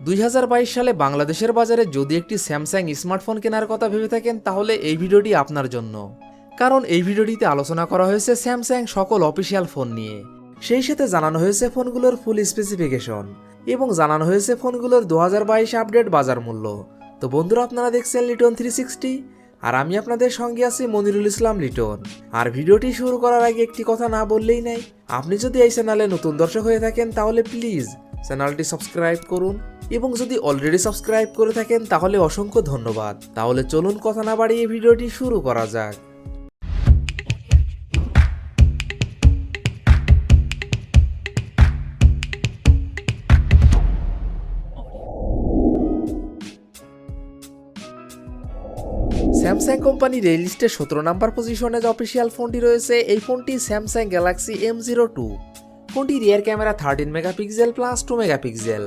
2022 সালে বাংলাদেশের বাজারে যদি একটি স্যামসাং স্মার্টফোন কেনার কথা ভেবে থাকেন তাহলে এই ভিডিওটি আপনার জন্য। কারণ এই ভিডিওটিতে আলোচনা করা হয়েছে স্যামসাং সকল অফিসিয়াল ফোন নিয়ে, সেই সাথে জানানো হয়েছে ফোনগুলোর ফুল স্পেসিফিকেশন এবং জানানো হয়েছে ফোনগুলোর 2022 আপডেট বাজার মূল্য। তো বন্ধুরা, আপনারা দেখছেন লিটন 360 আর আমি আপনাদের সঙ্গে আছি মনিরুল ইসলাম লিটন। আর ভিডিওটি শুরু করার আগে একটি কথা না বললেই নাই, আপনি যদি এই চ্যানেলে নতুন দর্শক হয়ে থাকেন তাহলে প্লিজ চ্যানেলটি সাবস্ক্রাইব করুন এবং যদি অলরেডি সাবস্ক্রাইব করে থাকেন তাহলে অসংখ্য ধন্যবাদ। তাহলে চলুন কথা না বাড়িয়ে ভিডিওটি শুরু করা যাক। স্যামসাং কোম্পানির এই লিস্টে 17 নম্বর পজিশনে যে অফিসিয়াল ফোনটি রয়েছে, এই ফোনটি স্যামসাং গ্যালাক্সি M02। ফোনটি rear camera 13 megapixel plus 2 megapixel,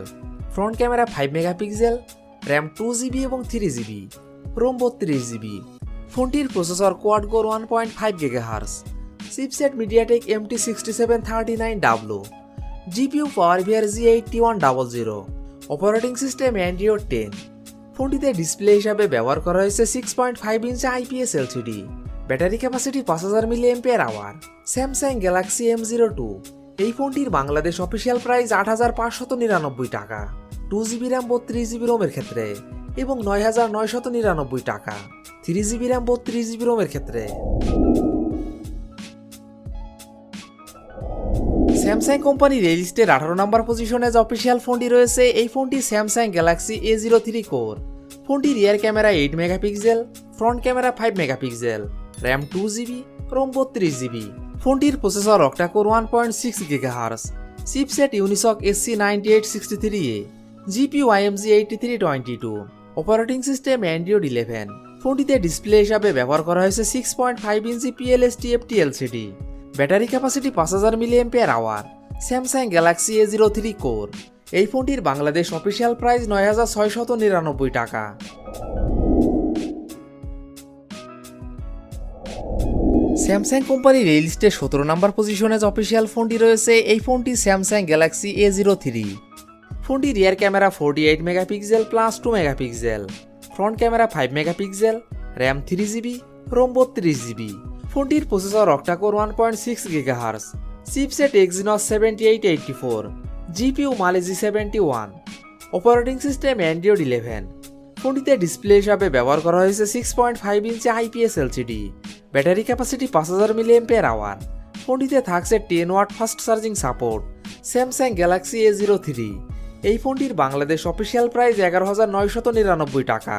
front camera 5 megapixel, RAM 2GB এবং 3GB, রোম 32GB। ফোনটির processor quad core 1.5 GHz, chipset MediaTek MT6739W, GPU pouvoir G8100, operating system Android 10। ফোনটিতে ডিসপ্লে হিসাবে ব্যবহার করা হয়েছে 6.5 inch IPS LCD, battery capacity 5000 mAh। Samsung Galaxy M02 এই ফোনটির Bangladesh official price 8599 টাকা, 2GB র্যাম 32GB রোমের ক্ষেত্রে এবং 9999 টাকা 3GB র্যাম 32GB রোমের ক্ষেত্রে। স্যামসাং কোম্পানির এই লিস্টের 18 নম্বর পজিশনে যে অফিসিয়াল ফোনটি রয়েছে, এই ফোনটি স্যামসাং গ্যালাক্সি A03 কোর। ফোনটি rear camera 8 megapixel, front camera 5 megapixel, RAM 2GB, ROM 32GB। ফোনটির processor octa core 1.6 GHz, chipset Unisoc SC9863A, GPU AMD 8322, operating system Android 11। ফোনটিতে ডিসপ্লে হিসাবে ব্যবহার করা হয়েছে 6.5 inch PLS TFT LCD, battery capacity 5000 mAh। Samsung Galaxy A03 core এই ফোনটির Bangladesh official price 9699 টাকা। Samsung কোম্পানির এই লিস্টে 17 নম্বর পজিশনে যে অফিসিয়াল ফোনটি রয়েছে, এই ফোনটি স্যামসাং গ্যালাক্সি A03। ফোনটি rear camera 48 megapixel plus 2 megapixel, front camera 5 megapixel, RAM 3GB, ROM 32GB। ফোনটির processor octa core 1.6 GHz, chipset Exynos 7884, GPU Mali G71, operating system Android 11। ফোনটিতে ডিসপ্লে হিসাবে ব্যবহার করা হয়েছে 6.5 inch IPS LCD, battery capacity 5000 mAh। ফোনটিতে থাকছে 10 watt fast charging support. Samsung Galaxy A03 এই ফোনটির বাংলাদেশ অফিসিয়াল প্রাইস 11999 টাকা।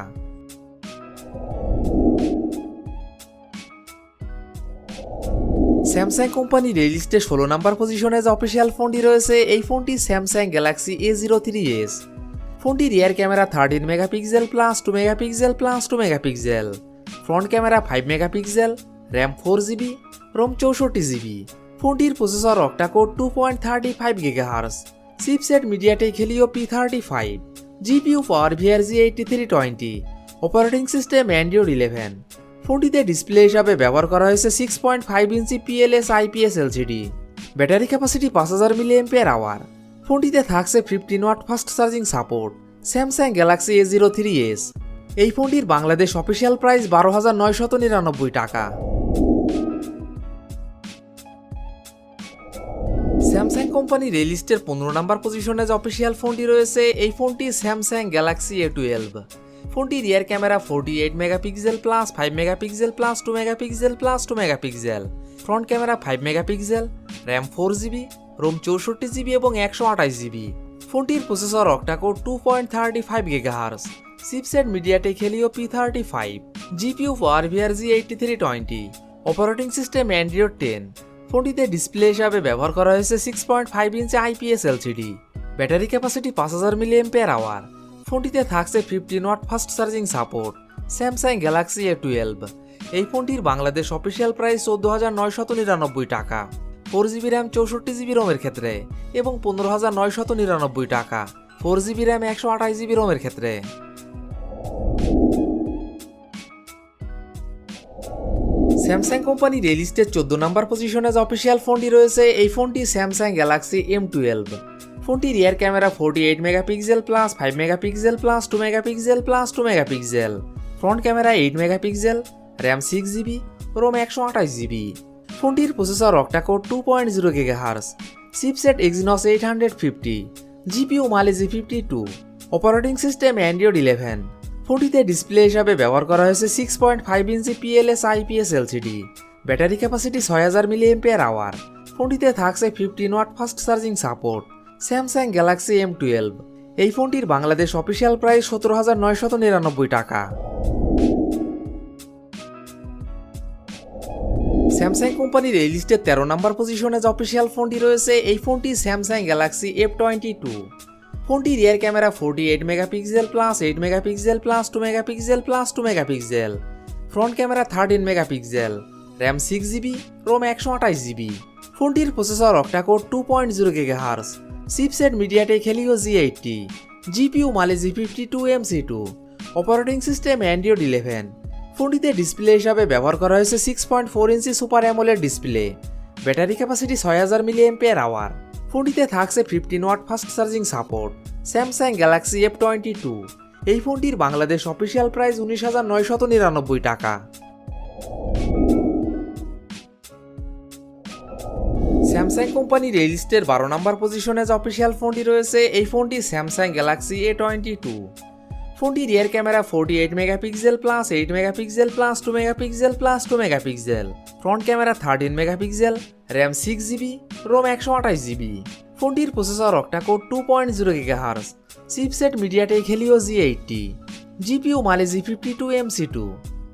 স্যামসাং কোম্পানির এই লিস্টে 16 নম্বর পজিশনে যে অফিসিয়াল ফোনটি রয়েছে, এই ফোনটি স্যামসাং গ্যালাক্সি A03s। ফোনটি rear camera 13 megapixel plus 2 megapixel plus 2 megapixel, front camera 5 megapixel, RAM 4GB, ROM 64GB। ফোনটির processor octa core 2.35 GHz, chipset MediaTek Helio P35, GPU pouvoir G8320, operating system Android 11। ফোনটিতে display হিসাবে ব্যবহার করা হয়েছে 6.5 inch PLS IPS LCD, battery capacity 5000 mAh। ফোনটিতে থাকছে 15 watt fast charging support. Samsung Galaxy A03s এই ফোনটির বাংলাদেশ অফিসিয়াল প্রাইস 12999 টাকা। স্যামসাং কোম্পানির এই লিস্টের 15 নম্বর পজিশনে যে অফিসিয়াল ফোনটি রয়েছে, এই ফোনটি স্যামসাং গ্যালাক্সি A12। ফোনটি rear camera 48 megapixel plus 5 megapixel plus 2 megapixel plus 2 megapixel, front camera 5 megapixel, RAM 4GB, ROM 64GB এবং 128GB। ফোনটির processor octa core 2.35 GHz, chipset MediaTek Helio P35, GPU pouvoir G8320, operating system Android 10। ফোনটিতে display হিসাবে ব্যবহার করা হয়েছে 6.5 inch IPS LCD, battery capacity 5000 mAh। ফোনটিতে থাকছে 15 watt fast charging support. Samsung Galaxy A12 এই ফোনটির বাংলাদেশ অফিসিয়াল প্রাইস 14999 টাকা, 4GB র্যাম 64GB রোমের ক্ষেত্রে এবং 15999 টাকা 4GB র্যাম 128GB রোমের ক্ষেত্রে। স্যামসাং কোম্পানির এই লিস্টের 14 নম্বর পজিশনে যে অফিসিয়াল ফোনটি রয়েছে, এই ফোনটি স্যামসাং গ্যালাক্সি M12। ফোনটি rear camera 48 megapixel plus 5 megapixel plus 2 megapixel plus 2 megapixel, front camera 8 megapixel, RAM 6GB, ROM 128GB। ফোনটির processor octa core 2.0 GHz, chipset Exynos 850, GPU Mali G52, operating system Android 11। ফোনটিতে display হিসাবে ব্যবহার করা হয়েছে 6.5 inch PLS IPS LCD, battery capacity 6000 mAh। ফোনটিতে থাকছে 15 watt fast charging support. Samsung Galaxy M12। এই ফোনটির বাংলাদেশ অফিসিয়াল প্রাইস 17,999 টাকা। স্যামসাং কোম্পানির এই লিস্টের 13 নম্বর পজিশনে যে অফিসিয়াল ফোনটি রয়েছে এই ফোনটি স্যামসাং গ্যালাক্সি F22। ফোনটি rear camera 48 megapixel plus 8 megapixel plus 2 megapixel plus 2 megapixel, front camera 13 megapixel, RAM 6GB, ROM 128GB। ফোনটির processor octa core 2.0 GHz, chipset MediaTek Helio G80, GPU Mali G52 MC2, operating system Android 11। ফোনটিতে display হিসাবে ব্যবহার করা হয়েছে 6.4 inch super AMOLED display, battery capacity 6000 mAh। ফোনটিতে থাকছে 15 watt fast charging support. Samsung Galaxy F22। এই ফোনটির বাংলাদেশ অফিসিয়াল প্রাইস 19,999 টাকা। স্যামসাং কোম্পানির এই লিস্টের 12 নম্বর পজিশনে যে অফিসিয়াল ফোনটি রয়েছে এই ফোনটি স্যামসাং গ্যালাক্সি A22। ফোনটি rear camera 48 megapixel plus 8 megapixel plus 2 megapixel plus 2 megapixel, front camera 13 megapixel, RAM 6GB, ROM 128GB। ফোনটির processor octa core 2.0 GHz, chipset MediaTek Helio G80, GPU Mali G52 MC2,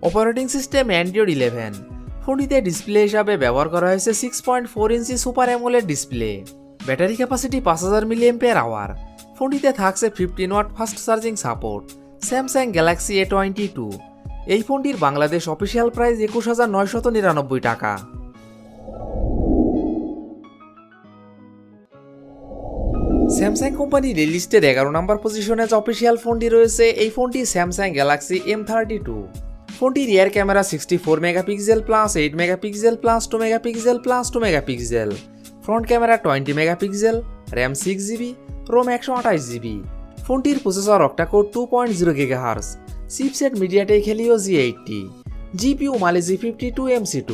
operating system Android 11। ফোনটিতে display হিসাবে ব্যবহার করা হয়েছে 6.4 inch super AMOLED display, battery capacity 5000 mAh। ফোনটিতে থাকছে 15 watt fast charging support. Samsung Galaxy A22। এই ফোনটির বাংলাদেশ অফিসিয়াল প্রাইস 21,999 টাকা। স্যামসাং কোম্পানির এই লিস্টের 11 নম্বর পজিশনে যে অফিসিয়াল ফোনটি রয়েছে এই ফোনটি স্যামসাং গ্যালাক্সি M32। ফোনটি rear camera 64 megapixel plus 8 megapixel plus 2 megapixel plus 2 megapixel, front camera 20 megapixel, RAM 6GB, ROM 128GB। ফোনটির processor octa core 2.0 GHz, chipset MediaTek Helio G80, GPU Mali G52 MC2,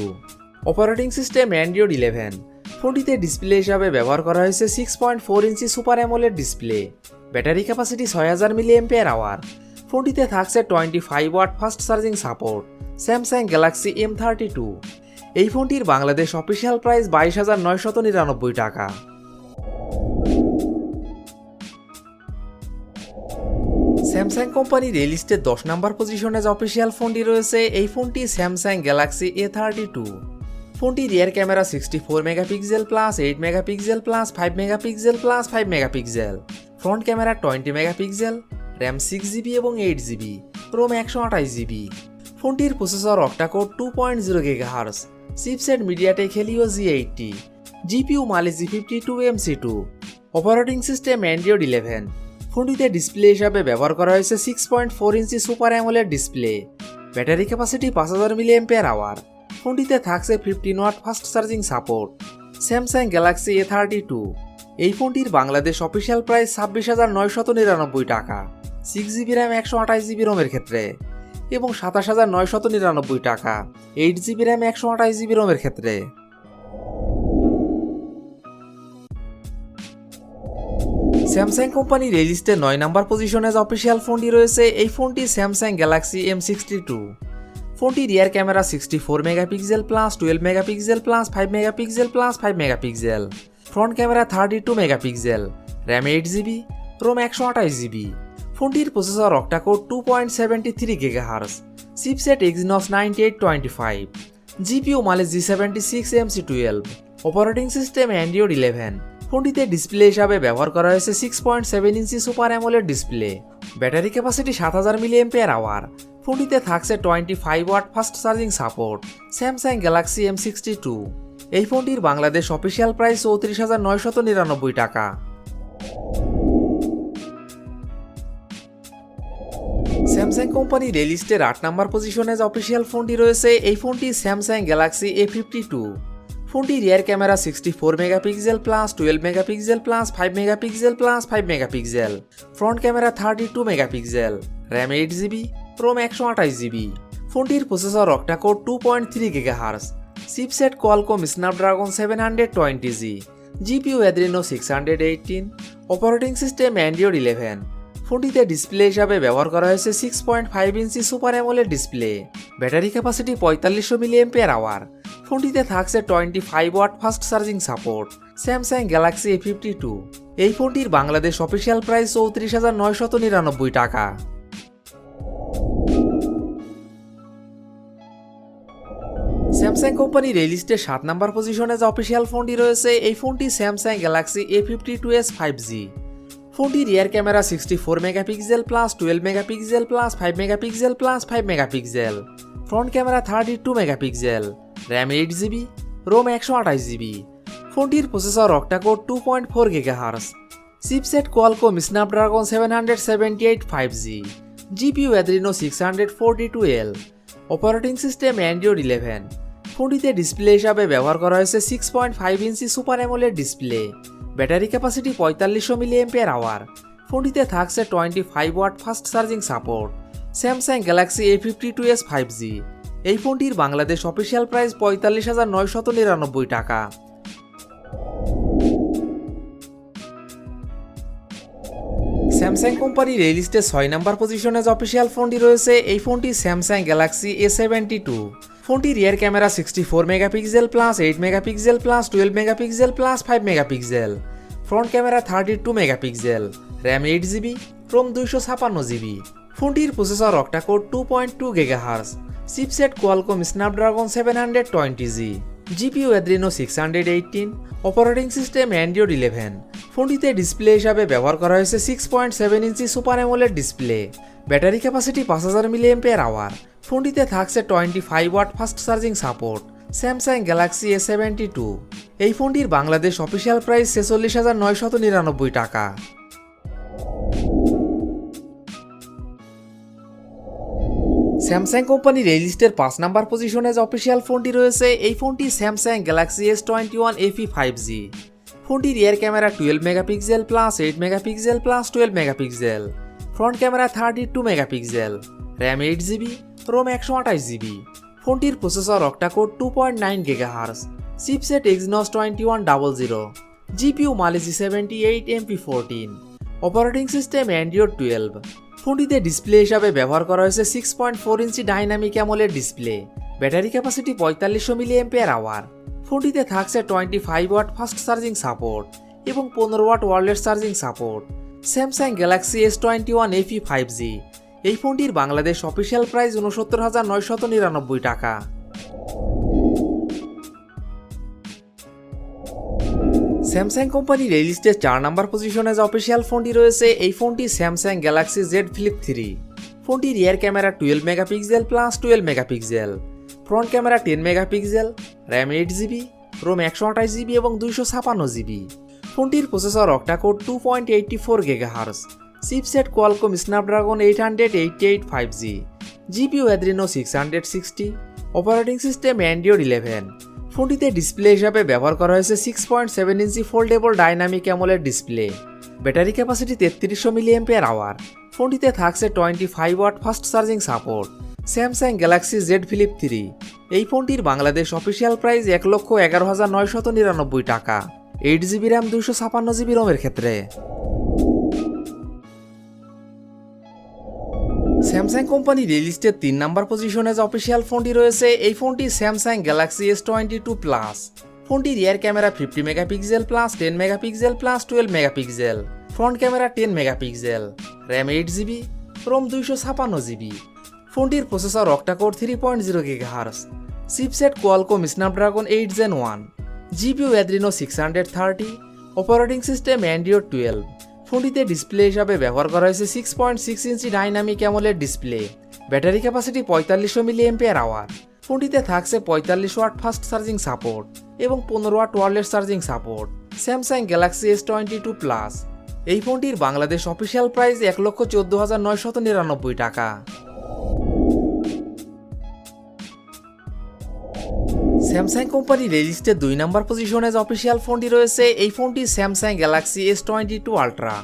operating system Android 11। ফোনটিতে display হিসাবে ব্যবহার করা হয়েছে 6.4 inch super AMOLED display, battery capacity 6000 mAh। ফোনটিতে থাকছে 25 watt fast charging support. Samsung Galaxy M32। এই ফোনটির বাংলাদেশ অফিসিয়াল প্রাইস 22,999 টাকা। স্যামসাং কোম্পানির এই লিস্টের 10 নম্বর পজিশনে যে অফিসিয়াল ফোনটি রয়েছে এই ফোনটি স্যামসাং গ্যালাক্সি A32। ফোনটি rear camera 64 megapixel plus 8 megapixel plus 5 megapixel plus 5 megapixel, front camera 20 megapixel, RAM 6GB এবং 8GB, রোম 128GB। ফোনটির processor octa core 2.0 GHz, chipset MediaTek Helio G80, GPU Mali G52 MC2, operating system Android 11। ফোনটিতে display হিসাবে ব্যবহার করা হয়েছে 6.4 inch super AMOLED display, battery capacity 5000 mAh। ফোনটিতে থাকছে 15 watt fast charging support. Samsung Galaxy A32। এই ফোনটির বাংলাদেশ অফিসিয়াল প্রাইস 26,999 টাকা 6GB র্যাম 128GB রোমের ক্ষেত্রে এবং 27,999 টাকা 8GB র্যাম 128GB রোমের ক্ষেত্রে। স্যামসাং কোম্পানির এই লিস্টে 9 নম্বর পজিশনে যে অফিসিয়াল ফোনটি রয়েছে এই ফোনটি স্যামসাং গ্যালাক্সি M62। ফোনটি rear camera 64 megapixel plus 12 megapixel plus 5 megapixel plus 5 megapixel, front camera 32 megapixel, RAM 8GB, ROM 128GB। ফোনটির processor octa core 2.73 GHz, chipset Exynos 9825, GPU Mali G76 MC12, operating system Android 11। ফোনটিতে display হিসাবে ব্যবহার করা হয়েছে 6.7 inch super AMOLED display, battery capacity 7000 mAh। ফোনটিতে থাকছে 25 watt fast charging support. Samsung Galaxy M62। এই ফোনটির বাংলাদেশ অফিসিয়াল প্রাইস 34,999 টাকা। স্যামসাং কোম্পানির এই লিস্টের 8 নম্বর পজিশনে যে অফিসিয়াল ফোনটি রয়েছে এই ফোনটি স্যামসাং গ্যালাক্সি A52। ফোনটি rear camera 64 megapixel plus 12 megapixel plus 5 megapixel plus 5 megapixel, front camera 32 megapixel, RAM 8GB, ROM 128GB। ফোনটির processor octa core 2.3 GHz, chipset Qualcomm Snapdragon 720G, GPU Adreno 618, operating system Android 11। ফোনটিতে display হিসাবে ব্যবহার করা হয়েছে 6.5 inch super AMOLED display, battery capacity 4500 mAh। ফোনটিতে থাকছে 25 watt fast charging support. Samsung Galaxy A52। এই ফোনটির বাংলাদেশ অফিসিয়াল প্রাইস 34,999 টাকা। স্যামসাং কোম্পানির এই লিস্টে 7 নম্বর পজিশনে যে অফিসিয়াল ফোনটি রয়েছে, এই ফোনটি স্যামসাং গ্যালাক্সি A52s 5G। ফোনটি rear camera 64 megapixel plus 12 megapixel plus 5 megapixel plus 5 megapixel, front camera 32 megapixel, RAM 8GB, ROM 128GB। ফোনটির processor octa core 2.4 GHz, chipset Qualcomm Snapdragon 778 5G, GPU Adreno 642L, operating system Android 11। ফোনটিতে display হিসাবে ব্যবহার করা হয়েছে 6.5 inch super AMOLED display, battery capacity 4500 mAh। ফোনটিতে থাকছে 25 watt fast charging support. Samsung Galaxy A52s 5G। এই ফোনটির বাংলাদেশ অফিসিয়াল প্রাইস 45,999 টাকা। স্যামসাং কোম্পানির এই লিস্টে 6 নম্বর পজিশনে যে অফিসিয়াল ফোনটি রয়েছে, এই ফোনটি স্যামসাং গ্যালাক্সি A72। ফোনটি rear camera 64 megapixel plus 8 megapixel plus 12 megapixel plus 5 megapixel, front camera 32 megapixel, RAM 8GB, ROM 256GB। ফোনটির processor octa core 2.2 GHz, chipset Qualcomm Snapdragon 720G, GPU Adreno 618, operating system Android 11। ফোনটিতে display হিসাবে ব্যবহার করা হয়েছে 6.7 inch super AMOLED display, battery capacity 5000 mAh। ফোনটিতে থাকছে 25 watt fast charging support. Samsung Galaxy A72। এই ফোনটির বাংলাদেশ অফিসিয়াল প্রাইস 46,999 টাকা। স্যামসাং কোম্পানির এই লিস্টের 5 নম্বর পজিশনে যে অফিসিয়াল ফোনটি রয়েছে, এই ফোনটি Samsung Galaxy S21 FE 5G। ফোনটি rear camera 12 megapixel plus 8 megapixel plus 12 megapixel, front camera 32 megapixel, RAM 8GB, ROM 128GB। ফোনটির processor octa core 2.9 GHz, chipset Exynos 2100, GPU Mali G78 MP14, operating system Android 12। ফোনটিতে display হিসাবে ব্যবহার করা হয়েছে 6.4 inch dynamic AMOLED display, battery capacity 4500 mAh। ফোনটিতে থাকছে 25 watt fast charging support এবং 15 watt wireless charging support. Samsung Galaxy S21 FE 5G। এই ফোনটির বাংলাদেশ অফিসিয়াল প্রাইস 69,999 টাকা। স্যামসাং কোম্পানির এই লিস্টে 4 নম্বর পজিশনে যে অফিসিয়াল ফোনটি রয়েছে, এই ফোনটি স্যামসাং গ্যালাক্সি Z Flip 3। ফোনটি rear camera 12 megapixel plus 12 megapixel, front camera 10 megapixel, RAM 8GB, ROM 128GB এবং 256GB। ফোনটির processor octa core 2.84 GHz, chipset Qualcomm Snapdragon 888 5G, GPU Adreno 660, operating system Android 11। ফোনটিতে ডিসপ্লে হিসাবে ব্যবহার করা হয়েছে 6.7 inch foldable dynamic AMOLED display, battery capacity 3300 mAh। ফোনটিতে থাকছে 25 watt fast charging support. Samsung Galaxy Z Flip 3। এই ফোনটির বাংলাদেশ অফিসিয়াল প্রাইস 1,11,999 টাকা, 8GB র্যাম 256GB রোমের ক্ষেত্রে। স্যামসাং কোম্পানির এই লিস্টের 3 নম্বর পজিশনে যে অফিসিয়াল ফোনটি রয়েছে, এই ফোনটি স্যামসাং গ্যালাক্সি S22 প্লাস। ফোনটি rear camera 50 megapixel plus 10 megapixel plus 12 megapixel, front camera 10 megapixel, RAM 8GB, ROM 256GB। ফোনটির processor octa core 3.0 GHz, chipset Qualcomm Snapdragon 8 Gen 1, GPU Adreno 630, operating system Android 12। ফোনটিতে display হিসাবে ব্যবহার করা হয়েছে 6.6 inch dynamic AMOLED display, battery capacity 4500 mAh। ফোনটিতে থাকছে 45 watt fast charging support এবং 15 watt wireless charging support. Samsung Galaxy S22 plus. এই ফোনটির বাংলাদেশ অফিসিয়াল প্রাইস 1,14,999 টাকা। স্যামসাং কোম্পানির এই লিস্টে 2 নম্বর পজিশনে যে অফিসিয়াল ফোনটি রয়েছে এই ফোনটি স্যামসাং গ্যালাক্সি S22 আলট্রা।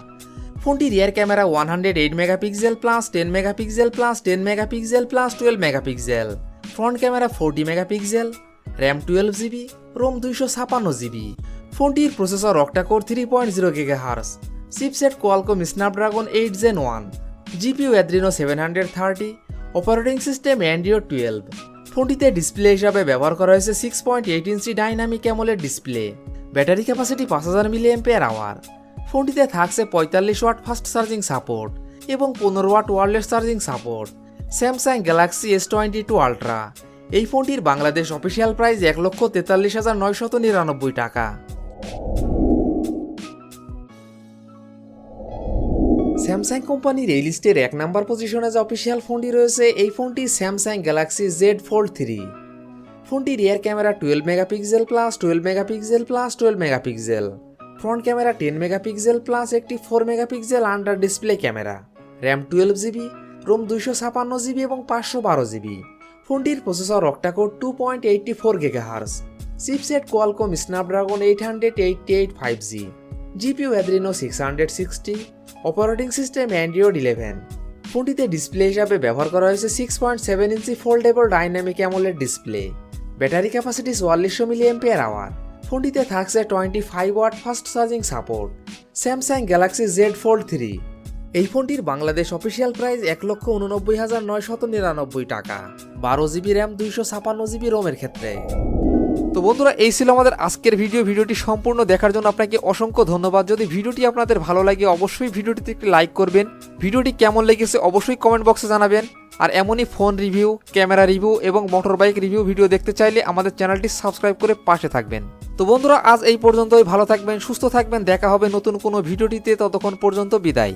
ফোনটি rear camera 108 megapixel plus 10 megapixel plus 10 megapixel plus 12 megapixel, front camera 40 megapixel, RAM 12GB, ROM 256GB। ফোনটির processor octa core 3.0 GHz, chipset Qualcomm Snapdragon 8 Gen 1, GPU Adreno 730, operating system Android 12। ফোনটিতে display হিসাবে ব্যবহার করা হয়েছে 6.8 inch dynamic AMOLED display, battery capacity 5000 mAh। ফোনটিতে থাকছে 45 watt fast charging support এবং 15 watt wireless charging support. Samsung Galaxy S22 ultra. এই ফোনটির বাংলাদেশ অফিসিয়াল প্রাইস 1,43,999 টাকা। স্যামসাং কোম্পানির এই লিস্টের 1 নম্বর পজিশনে যে অফিসিয়াল ফোনটি রয়েছে এই ফোনটি স্যামসাং গ্যালাক্সি Z Fold 3। ফোনটি rear camera 12 megapixel plus 12 megapixel plus 12 megapixel, front camera 10 megapixel plus একটি 4 megapixel under display camera, RAM 12GB, ROM 256GB এবং 512GB। ফোনটির processor octa core 2.84 GHz, chipset Qualcomm Snapdragon 888 5G, GPU Adreno 660, operating system Android 11। ফোনটিতে display হিসাবে ব্যবহার করা হয়েছে 6.7 inch foldable dynamic AMOLED display, battery capacity 4400 mAh। ফোনটিতে থাকছে 25 watt fast charging support. Samsung Galaxy Z Fold 3। এই ফোনটির বাংলাদেশ অফিসিয়াল প্রাইস 1,89,999 টাকা, 12GB র্যাম 256GB রোমের ক্ষেত্রে। তো বন্ধুরা এই ছিল আমাদের আজকের ভিডিওটি সম্পূর্ণ দেখার জন্য আপনাকে অসংখ্য ধন্যবাদ। যদি ভিডিওটি আপনাদের ভালো লাগে অবশ্যই ভিডিওটিতে একটি লাইক করবেন, ভিডিওটি কেমন লেগেছে অবশ্যই কমেন্ট বক্সে জানাবেন। আর এমনই ফোন রিভিউ, ক্যামেরা রিভিউ এবং মোটর বাইক রিভিউ ভিডিও দেখতে চাইলে আমাদের চ্যানেলটি সাবস্ক্রাইব করে পাশে থাকবেন। তো বন্ধুরা আজ এই পর্যন্তই, ভালো থাকবেন, সুস্থ থাকবেন, দেখা হবে নতুন কোনো ভিডিওটিতে, ততক্ষণ পর্যন্ত বিদায়।